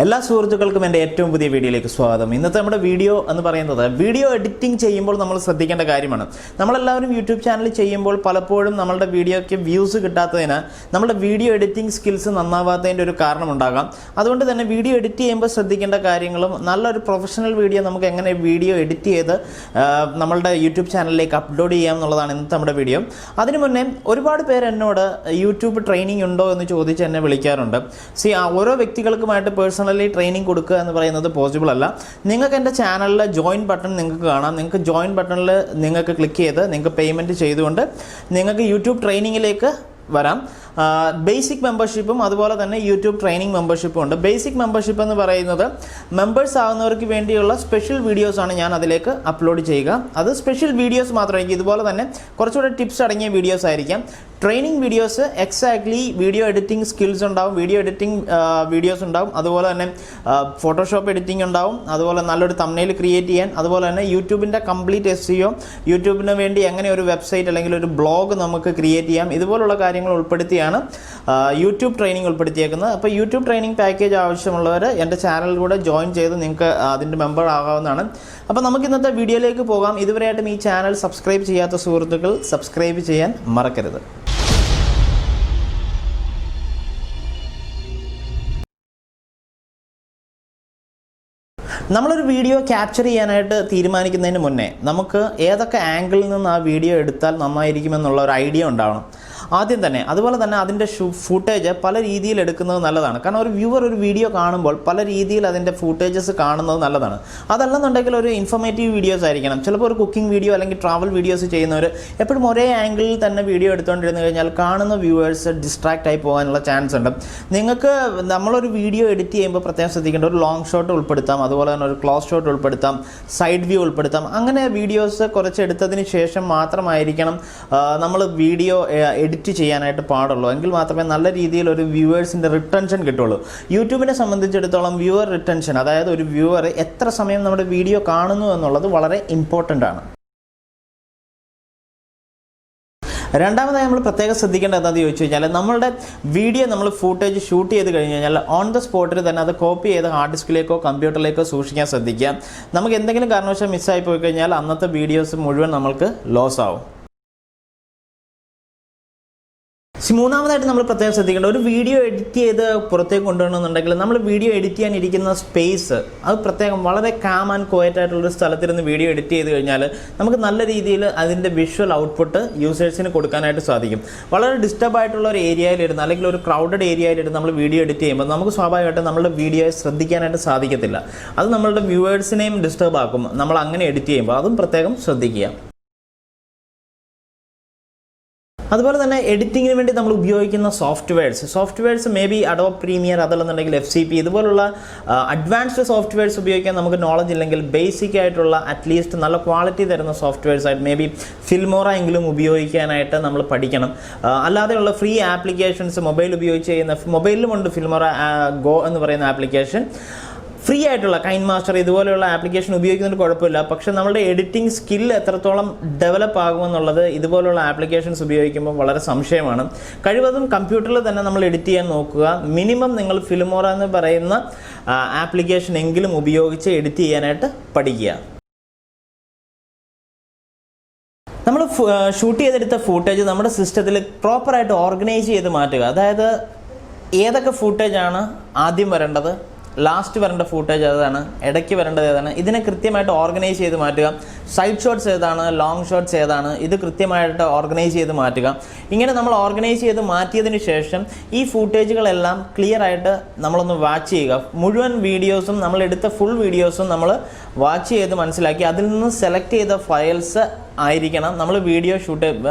എല്ലാ സുഹൃത്തുക്കൾക്കും എൻ്റെ ഏറ്റവും പുതിയ വീഡിയോയിലേക്ക് സ്വാഗതം. ഇന്നത്തെ നമ്മുടെ വീഡിയോ എന്ന് പറയുന്നത് വീഡിയോ എഡിറ്റിംഗ് ചെയ്യുമ്പോൾ നമ്മൾ ശ്രദ്ധിക്കേണ്ട കാര്യമാണ്. നമ്മളെല്ലാവരും യൂട്യൂബ് ചാനൽ ചെയ്യുമ്പോൾ പലപ്പോഴും നമ്മളുടെ വീഡിയോയ്ക്ക് വ്യൂസ് കിട്ടാത്തതിന് നമ്മുടെ വീഡിയോ എഡിറ്റിംഗ് സ്കിൽസ് നന്നാവാത്തതിൻ്റെ ഒരു കാരണമുണ്ടാകാം. അതുകൊണ്ട് തന്നെ വീഡിയോ എഡിറ്റ് ചെയ്യുമ്പോൾ ശ്രദ്ധിക്കേണ്ട കാര്യങ്ങളും നല്ലൊരു പ്രൊഫഷണൽ വീഡിയോ നമുക്ക് എങ്ങനെ വീഡിയോ എഡിറ്റ് ചെയ്ത് നമ്മളുടെ യൂട്യൂബ് ചാനലിലേക്ക് അപ്ലോഡ് ചെയ്യാം എന്നുള്ളതാണ് ഇന്നത്തെ നമ്മുടെ വീഡിയോ. അതിനു മുന്നേ ഒരുപാട് പേര് എന്നോട് യൂട്യൂബ് ട്രെയിനിങ് ഉണ്ടോ എന്ന് ചോദിച്ച് എന്നെ വിളിക്കാറുണ്ട്. ഓരോ വ്യക്തികൾക്കുമായിട്ട് പേഴ്സണലി ട്രെയിനിങ് കൊടുക്കുക എന്ന് പറയുന്നത് പോസിബിൾ അല്ല. നിങ്ങൾക്ക് എൻ്റെ ചാനലിൽ ജോയിൻ ബട്ടൺ നിങ്ങൾക്ക് കാണാം. നിങ്ങൾക്ക് ജോയിൻ ബട്ടണിൽ നിങ്ങൾക്ക് ക്ലിക്ക് ചെയ്ത് നിങ്ങൾക്ക് പേയ്മെൻറ്റ് ചെയ്തുകൊണ്ട് നിങ്ങൾക്ക് യൂട്യൂബ് ട്രെയിനിങ്ങിലേക്ക് വരാം. ബേസിക് മെമ്പർഷിപ്പും അതുപോലെ തന്നെ യൂട്യൂബ് ട്രെയിനിങ് മെമ്പർഷിപ്പും ഉണ്ട്. ബേസിക് മെമ്പർഷിപ്പ് എന്ന് പറയുന്നത് മെമ്പേഴ്സ് ആകുന്നവർക്ക് വേണ്ടിയുള്ള സ്പെഷ്യൽ വീഡിയോസാണ് ഞാൻ അതിലേക്ക് അപ്ലോഡ് ചെയ്യുക. അത് സ്പെഷ്യൽ വീഡിയോസ് മാത്രമായിരിക്കും. ഇതുപോലെ തന്നെ കുറച്ചുകൂടെ ടിപ്സ് അടങ്ങിയ വീഡിയോസ് ആയിരിക്കാം. Training videos exactly video editing skills ഉണ്ടാവും, വീഡിയോ എഡിറ്റിംഗ് വീഡിയോസ് ഉണ്ടാവും, അതുപോലെ തന്നെ ഫോട്ടോഷോപ്പ് എഡിറ്റിംഗ് ഉണ്ടാവും, അതുപോലെ നല്ലൊരു തംബ്നെയിൽ ക്രിയേറ്റ് ചെയ്യാൻ, അതുപോലെ തന്നെ യൂട്യൂബിൻ്റെ കംപ്ലീറ്റ് SEO, യൂട്യൂബിന് വേണ്ടി എങ്ങനെ ഒരു വെബ്സൈറ്റ് അല്ലെങ്കിൽ ഒരു ബ്ലോഗ് നമുക്ക് ക്രിയേറ്റ് ചെയ്യാം, ഇതുപോലുള്ള കാര്യങ്ങൾ ഉൾപ്പെടുത്തിയാണ് യൂട്യൂബ് ട്രെയിനിങ് ഉൾപ്പെടുത്തിയേക്കുന്നത്. അപ്പോൾ യൂട്യൂബ് ട്രെയിനിങ് പാക്കേജ് ആവശ്യമുള്ളവർ എൻ്റെ ചാനലിലൂടെ ജോയിൻ ചെയ്ത് നിങ്ങൾക്ക് അതിൻ്റെ മെമ്പർ ആകാവുന്നതാണ്. അപ്പോൾ നമുക്ക് ഇന്നത്തെ വീഡിയോയിലേക്ക് പോകാം. ഇതുവരെയായിട്ടും ഈ ചാനൽ സബ്സ്ക്രൈബ് ചെയ്യാത്ത സുഹൃത്തുക്കൾ സബ്സ്ക്രൈബ് ചെയ്യാൻ മറക്കരുത്. നമ്മളൊരു വീഡിയോ ക്യാപ്ചർ ചെയ്യാനായിട്ട് തീരുമാനിക്കുന്നതിന് മുന്നേ നമുക്ക് ഏതൊക്കെ ആംഗിളിൽ നിന്ന് ആ വീഡിയോ എടുത്താൽ നന്നായിരിക്കുമെന്നുള്ള ഒരു ഐഡിയ ഉണ്ടാവണം ആദ്യം തന്നെ. അതുപോലെ തന്നെ അതിൻ്റെ ഫൂട്ടേജ് പല രീതിയിൽ എടുക്കുന്നത് നല്ലതാണ്. കാരണം ഒരു വ്യൂവർ ഒരു വീഡിയോ കാണുമ്പോൾ പല രീതിയിൽ അതിൻ്റെ ഫൂട്ടേജസ് കാണുന്നത് നല്ലതാണ്. അതല്ലെന്നുണ്ടെങ്കിൽ ഒരു ഇൻഫോർമേറ്റീവ് വീഡിയോസ് ആയിരിക്കണം. ചിലപ്പോൾ ഒരു കുക്കിംഗ് വീഡിയോ അല്ലെങ്കിൽ ട്രാവൽ വീഡിയോസ് ചെയ്യുന്നവർ എപ്പോഴും ഒരേ ആംഗിളിൽ തന്നെ വീഡിയോ എടുത്തുകൊണ്ടിരുന്നു കഴിഞ്ഞാൽ കാണുന്ന വ്യൂവേഴ്സ് ഡിസ്ട്രാക്റ്റ് ആയി പോകാനുള്ള ചാൻസ് ഉണ്ട്. നിങ്ങൾക്ക് നമ്മളൊരു വീഡിയോ എഡിറ്റ് ചെയ്യുമ്പോൾ പ്രത്യേകം ശ്രദ്ധിക്കേണ്ട ഒരു ലോങ് ഷോട്ട് ഉൾപ്പെടുത്താം, അതുപോലെ തന്നെ ഒരു ക്ലോസ് ഷോട്ട് ഉൾപ്പെടുത്താം, സൈഡ് വ്യൂ ഉൾപ്പെടുത്താം. അങ്ങനെ വീഡിയോസ് കുറച്ച് എടുത്തതിന് ശേഷം മാത്രമായിരിക്കണം നമ്മൾ വീഡിയോ എഡിറ്റ് ചെയ്യാനായിട്ട് പാടുള്ളൂ. എങ്കിൽ മാത്രമേ നല്ല രീതിയിൽ ഒരു വ്യൂവേഴ്സിൻ്റെ റിട്ടൻഷൻ കിട്ടുള്ളൂ. യൂട്യൂബിനെ സംബന്ധിച്ചിടത്തോളം വ്യൂവർ റിട്ടൻഷൻ, അതായത് ഒരു വ്യൂവർ എത്ര സമയം നമ്മുടെ വീഡിയോ കാണുന്നു എന്നുള്ളത് വളരെ ഇമ്പോർട്ടൻ്റ് ആണ്. രണ്ടാമതായി നമ്മൾ പ്രത്യേകം ശ്രദ്ധിക്കേണ്ടത് എന്താണെന്ന് ചോദിച്ചു കഴിഞ്ഞാൽ നമ്മളുടെ വീഡിയോ നമ്മൾ ഫൂട്ടേജ് ഷൂട്ട് ചെയ്ത് കഴിഞ്ഞ് കഴിഞ്ഞാൽ ഓൺ ദ സ്പോട്ടിൽ തന്നെ അത് കോപ്പി ചെയ്ത് ഹാർഡ് ഡിസ്കിലേക്കോ കമ്പ്യൂട്ടറിലേക്കോ സൂക്ഷിക്കാൻ ശ്രദ്ധിക്കുക. നമുക്ക് എന്തെങ്കിലും കാരണവശാൽ മിസ്സായി പോയി കഴിഞ്ഞാൽ അന്നത്തെ വീഡിയോസ് മുഴുവൻ നമ്മൾക്ക് ലോസ് ആവും. മൂന്നാമതായിട്ട് നമ്മൾ പ്രത്യേകം ശ്രദ്ധിക്കേണ്ട, ഒരു വീഡിയോ എഡിറ്റ് ചെയ്ത് പുറത്തേക്ക് കൊണ്ടുവരണമെന്നുണ്ടെങ്കിൽ നമ്മൾ വീഡിയോ എഡിറ്റ് ചെയ്യാൻ ഇരിക്കുന്ന സ്പേസ് അത് പ്രത്യേകം വളരെ കാം ആൻഡ് ക്വയറ്റ് ആയിട്ടുള്ളൊരു സ്ഥലത്തിരുന്ന് വീഡിയോ എഡിറ്റ് ചെയ്ത് കഴിഞ്ഞാൽ നമുക്ക് നല്ല രീതിയിൽ അതിൻ്റെ വിഷ്വൽ ഔട്ട്പുട്ട് യൂസേഴ്സിന് കൊടുക്കാനായിട്ട് സാധിക്കും. വളരെ ഡിസ്റ്റർബ് ആയിട്ടുള്ള ഒരു ഏരിയയിലിരുന്ന് അല്ലെങ്കിൽ ഒരു ക്രൗഡഡ് ഏരിയയിലിരുന്ന് നമ്മൾ വീഡിയോ എഡിറ്റ് ചെയ്യുമ്പോൾ നമുക്ക് സ്വാഭാവികമായിട്ടും നമ്മുടെ വീഡിയോയെ ശ്രദ്ധിക്കാനായിട്ട് സാധിക്കത്തില്ല. അത് നമ്മളുടെ വ്യൂവേഴ്സിനെയും ഡിസ്റ്റർബ് ആക്കും നമ്മൾ അങ്ങനെ എഡിറ്റ് ചെയ്യുമ്പോൾ. അതും പ്രത്യേകം ശ്രദ്ധിക്കുക. അതുപോലെ തന്നെ എഡിറ്റിങ്ങിന് വേണ്ടി നമ്മൾ ഉപയോഗിക്കുന്ന softwares may be Adobe Premiere, അതല്ലെന്നുണ്ടെങ്കിൽ FCP, ഇതുപോലുള്ള അഡ്വാൻസ്ഡ് സോഫ്റ്റ്വെയർസ് ഉപയോഗിക്കാൻ നമുക്ക് നോളജ് ഇല്ലെങ്കിൽ ബേസിക് ആയിട്ടുള്ള അറ്റ്ലീസ്റ്റ് നല്ല ക്വാളിറ്റി തരുന്ന സോഫ്റ്റ്വെയർസ് ആയിട്ട് മേ ബി ഫിൽമോറ എങ്കിലും ഉപയോഗിക്കാനായിട്ട് നമ്മൾ പഠിക്കണം. അല്ലാതെയുള്ള ഫ്രീ ആപ്ലിക്കേഷൻസ് മൊബൈൽ ഉപയോഗിച്ച് ചെയ്യുന്ന, മൊബൈലിലുമുണ്ട് ഫിൽമോറ ഗോ എന്ന് പറയുന്ന ആപ്ലിക്കേഷൻ. ഫ്രീ ആയിട്ടുള്ള കൈൻ മാസ്റ്റർ ഇതുപോലെയുള്ള ആപ്ലിക്കേഷൻ ഉപയോഗിക്കുന്നതിന് കുഴപ്പമില്ല. പക്ഷേ നമ്മളുടെ എഡിറ്റിംഗ് സ്കിൽ എത്രത്തോളം ഡെവലപ്പ് ആകുമെന്നുള്ളത് ഇതുപോലുള്ള ആപ്ലിക്കേഷൻസ് ഉപയോഗിക്കുമ്പോൾ വളരെ സംശയമാണ്. കഴിവതും കമ്പ്യൂട്ടറിൽ തന്നെ നമ്മൾ എഡിറ്റ് ചെയ്യാൻ നോക്കുക. മിനിമം നിങ്ങൾ ഫിൽമോറ എന്ന് പറയുന്ന ആപ്ലിക്കേഷൻ എങ്കിലും ഉപയോഗിച്ച് എഡിറ്റ് ചെയ്യാനായിട്ട് പഠിക്കുക. നമ്മൾ ഷൂട്ട് ചെയ്തെടുത്ത ഫൂട്ടേജ് നമ്മുടെ സിസ്റ്റത്തിൽ പ്രോപ്പറായിട്ട് ഓർഗനൈസ് ചെയ്ത് മാറ്റുക. അതായത് ഏതൊക്കെ ഫൂട്ടേജാണ് ആദ്യം വരേണ്ടത്, ലാസ്റ്റ് വരേണ്ട ഫൂട്ടേജ് ഏതാണ്, ഇടയ്ക്ക് വരേണ്ടത് ഏതാണ്, ഇതിനെ കൃത്യമായിട്ട് ഓർഗനൈസ് ചെയ്ത് മാറ്റുക. സൈഡ് ഷോട്ട്സ് ഏതാണ്, ലോങ് ഷോട്ട്സ് ഏതാണ്, ഇത് കൃത്യമായിട്ട് ഓർഗനൈസ് ചെയ്ത് മാറ്റുക. ഇങ്ങനെ നമ്മൾ ഓർഗനൈസ് ചെയ്ത് മാറ്റിയതിന് ശേഷം ഈ ഫൂട്ടേജുകളെല്ലാം ക്ലിയർ ആയിട്ട് നമ്മളൊന്ന് വാച്ച് ചെയ്യുക. മുഴുവൻ വീഡിയോസും നമ്മളെടുത്ത ഫുൾ വീഡിയോസും നമ്മൾ വാച്ച് ചെയ്ത് മനസ്സിലാക്കി അതിൽ നിന്ന് സെലക്ട് ചെയ്ത ഫയൽസ് ആയിരിക്കണം നമ്മൾ വീഡിയോ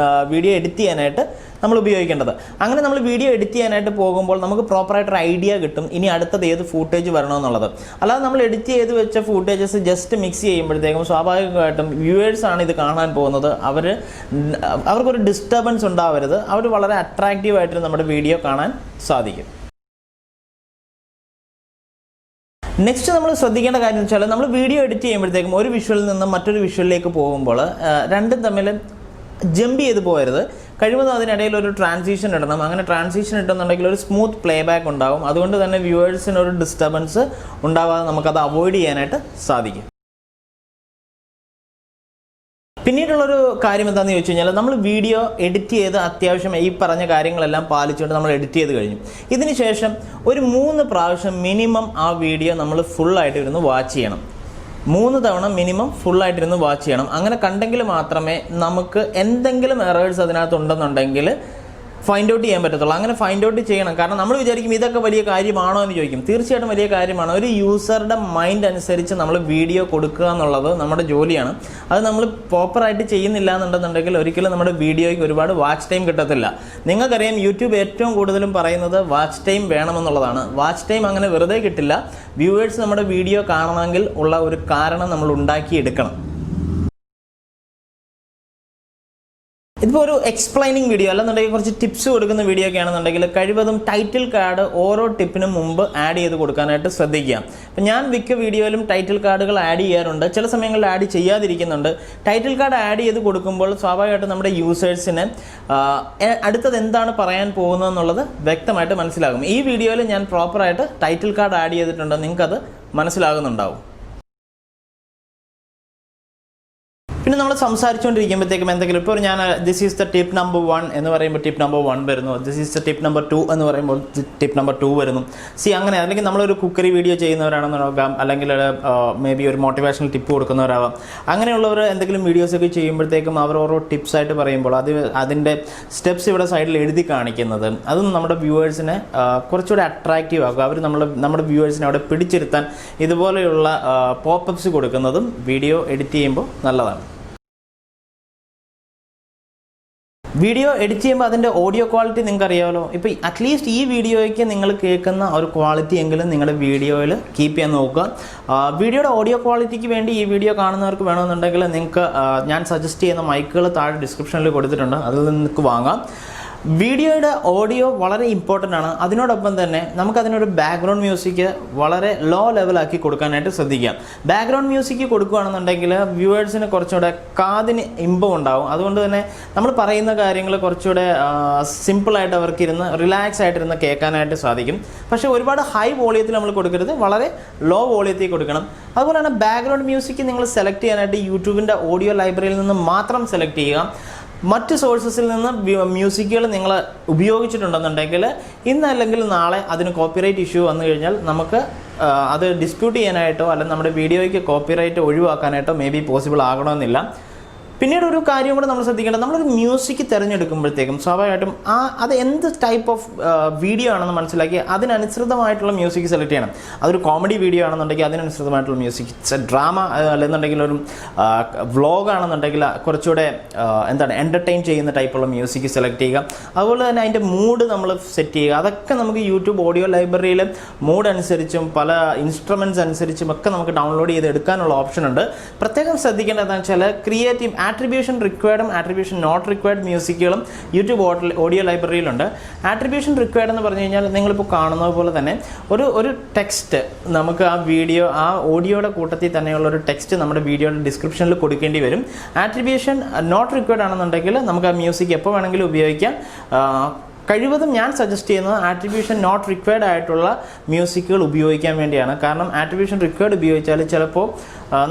എഡിറ്റ് ചെയ്യാനായിട്ട് നമ്മൾ ഉപയോഗിക്കേണ്ടത്. അങ്ങനെ നമ്മൾ വീഡിയോ എഡിറ്റ് ചെയ്യാനായിട്ട് പോകുമ്പോൾ നമുക്ക് പ്രോപ്പറായിട്ടൊരു ഐഡിയ കിട്ടും ഇനി അടുത്തത് ഏത് ഫൂട്ടേജ് വരണമെന്നുള്ളത്. അല്ലാതെ നമ്മൾ എഡിറ്റ് ചെയ്ത് വെച്ച ഫൂട്ടേജസ് ജസ്റ്റ് മിക്സ് ചെയ്യുമ്പോഴത്തേക്കും സ്വാഭാവികമായിട്ടും വ്യൂവേഴ്സാണ് ഇത് കാണാൻ പോകുന്നത്. അവർക്കൊരു ഡിസ്റ്റർബൻസ് ഉണ്ടാവരുത്. അവർ വളരെ അട്രാക്റ്റീവായിട്ട് നമ്മുടെ വീഡിയോ കാണാൻ സാധിക്കും. നെക്സ്റ്റ് നമ്മൾ ശ്രദ്ധിക്കേണ്ട കാര്യം എന്ന് വെച്ചാൽ നമ്മൾ വീഡിയോ എഡിറ്റ് ചെയ്യുമ്പോഴത്തേക്കും ഒരു വിഷ്വലിൽ നിന്നും മറ്റൊരു വിഷ്വലിലേക്ക് പോകുമ്പോൾ രണ്ടും തമ്മിൽ ജമ്പ് ചെയ്ത് പോകരുത്. കഴിവതും അതിനിടയിൽ ഒരു ട്രാൻസിഷൻ ഇടണം. അങ്ങനെ ട്രാൻസിഷൻ ഇട്ടെന്നുണ്ടെങ്കിൽ ഒരു സ്മൂത്ത് പ്ലേ ബാക്ക് ഉണ്ടാവും. അതുകൊണ്ട് തന്നെ വ്യൂവേഴ്സിന് ഒരു ഡിസ്റ്റർബൻസ് ഉണ്ടാവാതെ നമുക്കത് അവോയ്ഡ് ചെയ്യാനായിട്ട് സാധിക്കും. പിന്നീടുള്ളൊരു കാര്യം എന്താണെന്ന് ചോദിച്ചു കഴിഞ്ഞാൽ, നമ്മൾ വീഡിയോ എഡിറ്റ് ചെയ്ത് അത്യാവശ്യം ഈ പറഞ്ഞ കാര്യങ്ങളെല്ലാം പാലിച്ചുകൊണ്ട് നമ്മൾ എഡിറ്റ് ചെയ്ത് കഴിഞ്ഞു. ഇതിന് ശേഷം ഒരു 3 പ്രാവശ്യം മിനിമം ആ വീഡിയോ നമ്മൾ ഫുള്ളായിട്ട് ഇരുന്ന് വാച്ച് ചെയ്യണം. 3 തവണ മിനിമം ഫുള്ളായിട്ടിരുന്ന് വാച്ച് ചെയ്യണം. അങ്ങനെ കണ്ടെങ്കിൽ മാത്രമേ നമുക്ക് എന്തെങ്കിലും എറേഴ്സ് അതിനകത്ത് ഉണ്ടെന്നുണ്ടെങ്കിൽ ഫൈൻഡ് ഔട്ട് ചെയ്യാൻ പറ്റത്തുള്ളൂ. അങ്ങനെ ഫൈൻഡ് ഔട്ട് ചെയ്യണം. കാരണം നമ്മൾ വിചാരിക്കും ഇതൊക്കെ വലിയ കാര്യമാണോ എന്ന് ചോദിക്കും. തീർച്ചയായിട്ടും വലിയ കാര്യമാണ്. ഒരു യൂസറുടെ മൈൻഡ് അനുസരിച്ച് നമ്മൾ വീഡിയോ കൊടുക്കുക എന്നുള്ളത് നമ്മുടെ ജോലിയാണ്. അത് നമ്മൾ പ്രോപ്പറായിട്ട് ചെയ്യുന്നില്ല എന്നുണ്ടെന്നുണ്ടെങ്കിൽ ഒരിക്കലും നമ്മുടെ വീഡിയോയ്ക്ക് ഒരുപാട് വാച്ച് ടൈം കിട്ടത്തില്ല. നിങ്ങൾക്കറിയാം, യൂട്യൂബ് ഏറ്റവും കൂടുതലും പറയുന്നത് വാച്ച് ടൈം വേണമെന്നുള്ളതാണ്. വാച്ച് ടൈം അങ്ങനെ വെറുതെ കിട്ടില്ല. വ്യൂവേഴ്സ് നമ്മുടെ വീഡിയോ കാണണമെങ്കിൽ ഉള്ള ഒരു കാരണം നമ്മൾ ഉണ്ടാക്കിയെടുക്കണം. ഇതിപ്പോൾ ഒരു എക്സ്പ്ലൈനിങ് വീഡിയോ അല്ലെന്നുണ്ടെങ്കിൽ കുറച്ച് ടിപ്സ് കൊടുക്കുന്ന വീഡിയോ ഒക്കെ ആണെന്നുണ്ടെങ്കിൽ കഴിവതും ടൈറ്റിൽ കാർഡ് ഓരോ ടിപ്പിനും മുമ്പ് ആഡ് ചെയ്ത് കൊടുക്കാനായിട്ട് ശ്രദ്ധിക്കുക. അപ്പം ഞാൻ മിക്ക വീഡിയോയിലും ടൈറ്റിൽ കാർഡുകൾ ആഡ് ചെയ്യാറുണ്ട്. ചില സമയങ്ങളിൽ ആഡ് ചെയ്യാതിരിക്കുന്നുണ്ട്. ടൈറ്റിൽ കാർഡ് ആഡ് ചെയ്ത് കൊടുക്കുമ്പോൾ സ്വാഭാവികമായിട്ടും നമ്മുടെ യൂസേഴ്സിന് അടുത്തത് എന്താണ് പറയാൻ പോകുന്നതെന്നുള്ളത് വ്യക്തമായിട്ട് മനസ്സിലാകും. ഈ വീഡിയോയിൽ ഞാൻ പ്രോപ്പറായിട്ട് ടൈറ്റിൽ കാർഡ് ആഡ് ചെയ്തിട്ടുണ്ട്. നിങ്ങൾക്കത് മനസ്സിലാകുന്നുണ്ടാവും. പിന്നെ നമ്മൾ സംസാരിച്ചുകൊണ്ടിരിക്കുമ്പോഴത്തേക്കും എന്തെങ്കിലും ഇപ്പോൾ ഞാൻ this is the tip number 1 എന്ന് പറയുമ്പോൾ ടിപ്പ് നമ്പർ 1 വരുന്നു. This is the tip number 2 എന്ന് പറയുമ്പോൾ ടിപ്പ് നമ്പർ 2 വരുന്നു. അങ്ങനെ അല്ലെങ്കിൽ നമ്മളൊരു കുക്കറി വീഡിയോ ചെയ്യുന്നവരാണെന്ന് നോക്കാം, അല്ലെങ്കിൽ മേ ബി ഒരു മോട്ടിവേഷണൽ ടിപ്പ് കൊടുക്കുന്നവരാവാം. അങ്ങനെയുള്ളവർ എന്തെങ്കിലും വീഡിയോസൊക്കെ ചെയ്യുമ്പോഴത്തേക്കും അവർ ഓരോ ടിപ്സായിട്ട് പറയുമ്പോൾ അതിൻ്റെ സ്റ്റെപ്സ് ഇവിടെ സൈഡിൽ എഴുതി കാണിക്കുന്നത് അതും നമ്മുടെ വ്യൂവേഴ്സിനെ കുറച്ചുകൂടെ അട്രാക്റ്റീവ് ആക്കും. അവർ നമ്മുടെ വ്യൂവേഴ്സിനെ അവിടെ പിടിച്ചിരുത്താൻ ഇതുപോലെയുള്ള പോപ്പപ്സ് കൊടുക്കുന്നതും വീഡിയോ എഡിറ്റ് ചെയ്യുമ്പോൾ നല്ലതാണ്. വീഡിയോ എഡിറ്റ് ചെയ്യുമ്പോൾ അതിൻ്റെ ഓഡിയോ ക്വാളിറ്റി നിങ്ങൾക്ക് അറിയാമല്ലോ. ഇപ്പോൾ അറ്റ്ലീസ്റ്റ് ഈ വീഡിയോയ്ക്ക് നിങ്ങൾ കേൾക്കുന്ന ഒരു ക്വാളിറ്റി എങ്കിലും നിങ്ങളുടെ വീഡിയോയിൽ കീപ്പ് ചെയ്യാൻ നോക്കുക. വീഡിയോയുടെ ഓഡിയോ ക്വാളിറ്റിക്ക് വേണ്ടി ഈ വീഡിയോ കാണുന്നവർക്ക് വേണമെന്നുണ്ടെങ്കിൽ നിങ്ങൾക്ക് ഞാൻ സജസ്റ്റ് ചെയ്യുന്ന മൈക്കുകൾ താഴെ ഡിസ്ക്രിപ്ഷനിൽ കൊടുത്തിട്ടുണ്ട്. അതിൽ നിന്ന് നിങ്ങൾക്ക് വാങ്ങാം. വീഡിയോയുടെ ഓഡിയോ വളരെ ഇമ്പോർട്ടൻ്റ് ആണ്. അതിനോടൊപ്പം തന്നെ നമുക്കതിനൊരു ബാക്ക്ഗ്രൗണ്ട് മ്യൂസിക് വളരെ ലോ ലെവലാക്കി കൊടുക്കാനായിട്ട് ശ്രദ്ധിക്കാം. ബാക്ക്ഗ്രൗണ്ട് മ്യൂസിക് കൊടുക്കുകയാണെന്നുണ്ടെങ്കിൽ വ്യൂവേഴ്സിന് കുറച്ചുകൂടെ കാതിന് ഇമ്പം ഉണ്ടാവും. അതുകൊണ്ട് തന്നെ നമ്മൾ പറയുന്ന കാര്യങ്ങൾ കുറച്ചുകൂടെ സിമ്പിളായിട്ട് അവർക്കിരുന്ന് റിലാക്സ് ആയിട്ടിരുന്ന് കേൾക്കാനായിട്ട് സാധിക്കും. പക്ഷേ ഒരുപാട് ഹൈ വോളിയത്തിൽ നമ്മൾ കൊടുക്കരുത്, വളരെ ലോ വോളിയത്തിൽ കൊടുക്കണം. അതുപോലെ തന്നെ ബാക്ക്ഗ്രൗണ്ട് മ്യൂസിക് നിങ്ങൾ സെലക്ട് ചെയ്യാനായിട്ട് യൂട്യൂബിൻ്റെ ഓഡിയോ ലൈബ്രറിയിൽ നിന്ന് മാത്രം സെലക്ട് ചെയ്യുക. മറ്റ് സോഴ്സസിൽ നിന്ന് മ്യൂസിക്കുകൾ നിങ്ങൾ ഉപയോഗിച്ചിട്ടുണ്ടെന്നുണ്ടെങ്കിൽ ഇന്നല്ലെങ്കിൽ നാളെ അതിന് കോപ്പിറൈറ്റ് ഇഷ്യൂ വന്നു കഴിഞ്ഞാൽ നമുക്ക് അത് ഡിസ്പ്യൂട്ട് ചെയ്യാനായിട്ടോ അല്ലെങ്കിൽ നമ്മുടെ വീഡിയോയ്ക്ക് കോപ്പിറൈറ്റ് ഒഴിവാക്കാനായിട്ടോ മേ ബി പോസിബിൾ ആകണമെന്നില്ല. പിന്നീട് ഒരു കാര്യം കൂടെ നമ്മൾ ശ്രദ്ധിക്കേണ്ടത്, നമ്മളൊരു മ്യൂസിക് തിരഞ്ഞെടുക്കുമ്പോഴത്തേക്കും സ്വാഭാവികമായിട്ടും അത് എന്ത് ടൈപ്പ് ഓഫ് വീഡിയോ ആണെന്ന് മനസ്സിലാക്കി അതിനനുസൃതമായിട്ടുള്ള മ്യൂസിക് സെലക്ട് ചെയ്യണം. അതൊരു കോമഡി വീഡിയോ ആണെന്നുണ്ടെങ്കിൽ അതിനനുസൃതമായിട്ടുള്ള മ്യൂസിക്, ഡ്രാമ അല്ലെന്നുണ്ടെങ്കിൽ ഒരു വ്ളോഗ് ആണെന്നുണ്ടെങ്കിൽ കുറച്ചുകൂടെ എൻ്റർടൈൻ ചെയ്യുന്ന ടൈപ്പുള്ള മ്യൂസിക് സെലക്ട് ചെയ്യുക. അതുപോലെ തന്നെ അതിൻ്റെ മൂഡ് നമ്മൾ സെറ്റ് ചെയ്യുക. അതൊക്കെ നമുക്ക് യൂട്യൂബ് ഓഡിയോ ലൈബ്രറിയിൽ മൂഡ് അനുസരിച്ചും പല ഇൻസ്ട്രുമെൻറ്റ്സ് അനുസരിച്ചും ഒക്കെ നമുക്ക് ഡൗൺലോഡ് ചെയ്ത് എടുക്കാനുള്ള ഓപ്ഷൻ ഉണ്ട്. പ്രത്യേകം ശ്രദ്ധിക്കേണ്ടതെന്ന് വെച്ചാൽ ക്രിയേറ്റീവ് ആട്രിബ്യൂഷൻ റിക്വയർഡും ആട്രിബ്യൂഷൻ നോട്ട് റിക്വയർഡ് മ്യൂസിക്കുകളും യൂട്യൂബ് ഓഡിയോ ലൈബ്രറിയിലുണ്ട്. ആട്രിബ്യൂഷൻ റിക്വയർഡ് എന്ന് പറഞ്ഞു കഴിഞ്ഞാൽ നിങ്ങളിപ്പോൾ കാണുന്നത് പോലെ തന്നെ ഒരു ടെക്സ്റ്റ് നമുക്ക് ആ ഓഡിയോയുടെ കൂട്ടത്തിൽ തന്നെയുള്ള ഒരു ടെക്സ്റ്റ് നമ്മുടെ വീഡിയോയുടെ ഡിസ്ക്രിപ്ഷനിൽ കൊടുക്കേണ്ടി വരും. ആട്രിബ്യൂഷൻ നോട്ട് റിക്വയർഡ് ആണെന്നുണ്ടെങ്കിൽ നമുക്ക് ആ മ്യൂസിക് എപ്പോൾ വേണമെങ്കിലും ഉപയോഗിക്കാം. കഴിവതും ഞാൻ സജസ്റ്റ് ചെയ്യുന്നത് ആട്രിബ്യൂഷൻ നോട്ട് റിക്വയർഡ് ആയിട്ടുള്ള മ്യൂസിക്കുകൾ ഉപയോഗിക്കാൻ വേണ്ടിയാണ്. കാരണം ആട്രിബ്യൂഷൻ റിക്വയർഡ് ഉപയോഗിച്ചാൽ ചിലപ്പോൾ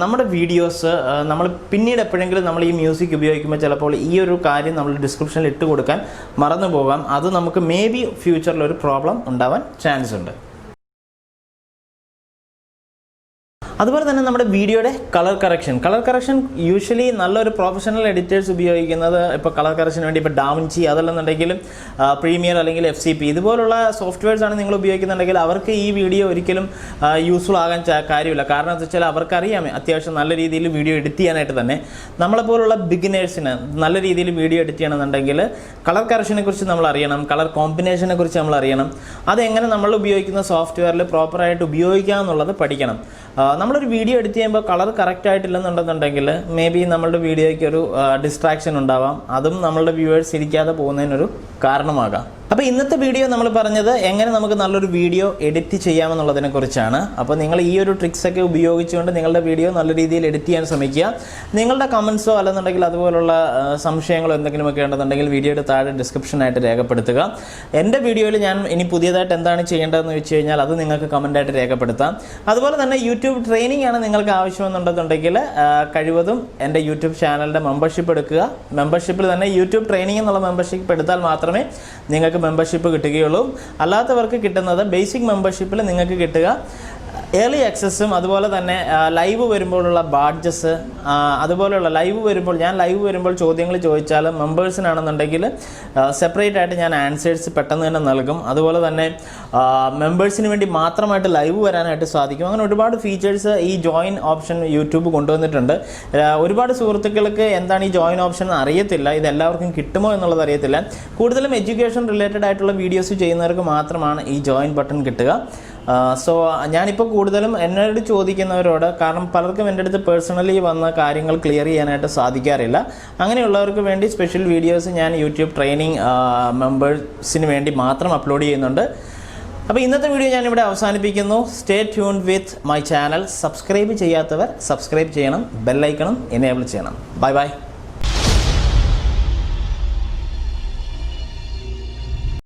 നമ്മുടെ വീഡിയോസ് നമ്മൾ പിന്നീട് എപ്പോഴെങ്കിലും നമ്മൾ ഈ മ്യൂസിക് ഉപയോഗിക്കുമ്പോൾ ചിലപ്പോൾ ഈ ഒരു കാര്യം നമ്മൾ ഡിസ്ക്രിപ്ഷനിൽ ഇട്ട് കൊടുക്കാൻ മറന്നു പോകാം. അത് നമുക്ക് മേ ബി ഫ്യൂച്ചറിൽ ഒരു പ്രോബ്ലം ഉണ്ടാവാൻ ചാൻസ് ഉണ്ട്. അതുപോലെ തന്നെ നമ്മുടെ വീഡിയോയുടെ കളർ കറക്ഷൻ യൂഷ്വലി നല്ലൊരു പ്രൊഫഷണൽ എഡിറ്റേഴ്സ് ഉപയോഗിക്കുന്നത് ഇപ്പോൾ കളർ കറക്ഷന് വേണ്ടി ഇപ്പോൾ ഡാവിഞ്ചി അതല്ലെന്നുണ്ടെങ്കിൽ പ്രീമിയർ അല്ലെങ്കിൽ FCP ഇതുപോലുള്ള സോഫ്റ്റ്വെയർസ് ആണ് നിങ്ങൾ ഉപയോഗിക്കുന്നുണ്ടെങ്കിൽ അവർക്ക് ഈ വീഡിയോ ഒരിക്കലും യൂസ്ഫുൾ ആകാൻ കാര്യമില്ല. കാരണം എന്താ വെച്ചാൽ അവർക്കറിയാം അത്യാവശ്യം നല്ല രീതിയിൽ വീഡിയോ എഡിറ്റ് ചെയ്യാനായിട്ട് തന്നെ. നമ്മളെപ്പോലുള്ള ബിഗിനേഴ്സിന് നല്ല രീതിയിൽ വീഡിയോ എഡിറ്റ് ചെയ്യണമെന്നുണ്ടെങ്കിൽ കളർ കറക്ഷനെ കുറിച്ച് നമ്മൾ അറിയണം, കളർ കോമ്പിനേഷനെ കുറിച്ച് നമ്മൾ അറിയണം. അതെങ്ങനെ നമ്മൾ ഉപയോഗിക്കുന്ന സോഫ്റ്റ്വെയറിൽ പ്രോപ്പറായിട്ട് ഉപയോഗിക്കുക എന്നുള്ളത് പഠിക്കണം. നമ്മളൊരു വീഡിയോ എഡിറ്റ് ചെയ്യുമ്പോൾ കളർ കറക്റ്റ് ആയിട്ടില്ലെന്നുണ്ടെന്നുണ്ടെങ്കിൽ മേ ബി നമ്മളുടെ വീഡിയോയ്ക്ക് ഒരു ഡിസ്ട്രാക്ഷൻ ഉണ്ടാവാം. അതും നമ്മളുടെ വ്യൂവേഴ്സ് ഇരിക്കാതെ പോകുന്നതിനൊരു കാരണമാകാം. അപ്പോൾ ഇന്നത്തെ വീഡിയോ നമ്മൾ പറഞ്ഞത് എങ്ങനെ നമുക്ക് നല്ലൊരു വീഡിയോ എഡിറ്റ് ചെയ്യാമെന്നുള്ളതിനെ കുറിച്ചാണ്. അപ്പോൾ നിങ്ങൾ ഈ ഒരു ട്രിക്സൊക്കെ ഉപയോഗിച്ചുകൊണ്ട് നിങ്ങളുടെ വീഡിയോ നല്ല രീതിയിൽ എഡിറ്റ് ചെയ്യാൻ ശ്രമിക്കുക. നിങ്ങളുടെ കമൻസോ അല്ലെന്നുണ്ടെങ്കിൽ അതുപോലുള്ള സംശയങ്ങളോ എന്തെങ്കിലുമൊക്കെ ഉണ്ടെന്നുണ്ടെങ്കിൽ വീഡിയോയുടെ താഴെ ഡിസ്ക്രിപ്ഷനായിട്ട് രേഖപ്പെടുത്തുക. എൻ്റെ വീഡിയോയിൽ ഞാൻ ഇനി പുതിയതായിട്ട് എന്താണ് ചെയ്യേണ്ടതെന്ന് വെച്ച് കഴിഞ്ഞാൽ അത് നിങ്ങൾക്ക് കമൻറ്റായിട്ട് രേഖപ്പെടുത്താം. അതുപോലെ തന്നെ യൂട്യൂബ് ട്രെയിനിങ് ആണ് നിങ്ങൾക്ക് ആവശ്യമെന്നുണ്ടെന്നുണ്ടെങ്കിൽ കഴിവതും എൻ്റെ യൂട്യൂബ് ചാനലിൻ്റെ മെമ്പർഷിപ്പ് എടുക്കുക. മെമ്പർഷിപ്പിൽ തന്നെ യൂട്യൂബ് ട്രെയിനിങ് എന്നുള്ള മെമ്പർഷിപ്പ് എടുത്താൽ മാത്രമേ നിങ്ങൾക്ക് മെമ്പർഷിപ്പ് കിട്ടുകയുള്ളൂ. അല്ലാത്തവർക്ക് കിട്ടുന്നത് ബേസിക് മെമ്പർഷിപ്പിൽ നിങ്ങൾക്ക് കിട്ടുക ഏർലി ആക്സസും അതുപോലെ തന്നെ ലൈവ് വരുമ്പോഴുള്ള ബാഡ്ജസ്, അതുപോലെയുള്ള ലൈവ് വരുമ്പോൾ ചോദ്യങ്ങൾ ചോദിച്ചാൽ മെമ്പേഴ്സിനാണെന്നുണ്ടെങ്കിൽ സെപ്പറേറ്റ് ആയിട്ട് ഞാൻ ആൻസേഴ്സ് പെട്ടെന്ന് തന്നെ നൽകും. അതുപോലെ തന്നെ മെമ്പേഴ്സിന് വേണ്ടി മാത്രമായിട്ട് ലൈവ് വരാനായിട്ട് സാധിക്കും. അങ്ങനെ ഒരുപാട് ഫീച്ചേഴ്സ് ഈ ജോയിൻ ഓപ്ഷൻ യൂട്യൂബ് കൊണ്ടുവന്നിട്ടുണ്ട്. ഒരുപാട് സുഹൃത്തുക്കൾക്ക് എന്താണ് ഈ ജോയിൻ ഓപ്ഷൻ എന്ന് അറിയത്തില്ല. ഇത് എല്ലാവർക്കും കിട്ടുമോ എന്നുള്ളത് അറിയത്തില്ല. കൂടുതലും എഡ്യൂക്കേഷൻ റിലേറ്റഡ് ആയിട്ടുള്ള വീഡിയോസ് ചെയ്യുന്നവർക്ക് മാത്രമാണ് ഈ ജോയിൻ ബട്ടൺ കിട്ടുക. സോ ഞാനിപ്പോൾ കൂടുതലും എന്നോട് ചോദിക്കുന്നവരോട്, കാരണം പലർക്കും എൻ്റെ അടുത്ത് പേഴ്സണലി വന്ന കാര്യങ്ങൾ ക്ലിയർ ചെയ്യാനായിട്ട് സാധിക്കാറില്ല. അങ്ങനെയുള്ളവർക്ക് വേണ്ടി സ്പെഷ്യൽ വീഡിയോസ് ഞാൻ യൂട്യൂബ് ട്രെയിനിങ് മെമ്പേഴ്സിന് വേണ്ടി മാത്രം അപ്ലോഡ് ചെയ്യുന്നുണ്ട്. അപ്പോൾ ഇന്നത്തെ വീഡിയോ ഞാനിവിടെ അവസാനിപ്പിക്കുന്നു. Stay tuned with my channel. Subscribe ചെയ്യാത്തവർ സബ്സ്ക്രൈബ് ചെയ്യണം, ബെല്ലൈക്കണം എനേബിൾ ചെയ്യണം. Bye bye.